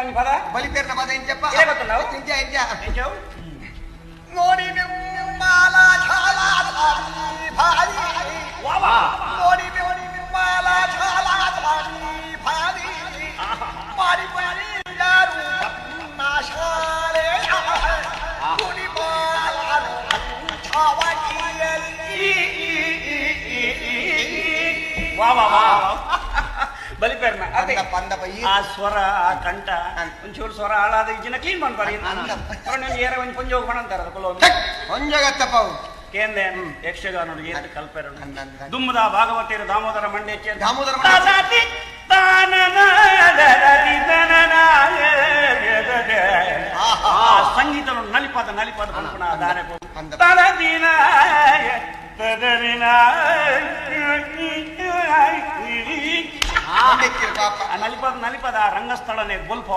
ಬಲಿಪೇರನ ಪದ ಬಲಿಪೇರನ ಪದ ಎಂಚಪ್ಪ ಇದೇ ಗೊತ್ತುಂಟಾವು ಎಂಚ ಎಂಚ ಎಂಚವು ನೋಡಿ ಮಾಲ ಛಾಲ ಭಾರಿ ವಾವಾ ನೋಡಿ ಮಾಲ ಛಾಲ ಭಾರಿ ಮಾರಿ ಮಾರಿ ಯಾರು ನಾಶಾಲೆ ನೋಡಿ ಮಾಲ ಛಾವಕಿಯಲ್ಲಿ ವಾವಾ ವಾ ಬಲಿಪೇರನ ಅದೇ ಪಂದಪ ಆ ಸ್ವರ ಆ ಕಂಠ ಒಂಚೂರು ಸ್ವರ ಹಾಳಾದ ಈಜಿನ ಕ್ಲೀನ್ ಮಾಡ್ತಾರೆ ಏರ ಒಂದು ಪುಂಜ ಹೋಗಿ ಅಂತಾರ ಹೊಂಜಗತ್ತಪ್ಪ ಕೇಂದ್ರ ಯಕ್ಷಗಾನ ಏತ ಕಲ್ಪೆರ ದುಮ್ಮದ ಭಾಗವತಿಯರು ದಾಮೋದರ ಮಂಡ್ಯ ದಾಮೋದರ ಸಂಗೀತ ನಲಿಪಾದ ನಲಿಪಾದ ಪಂಪಣ ದಾನೆ ನಲಿಪದ ನಲಿಪದ ರಂಗಸ್ಥಳನೆ ಗೋಲ್ಫ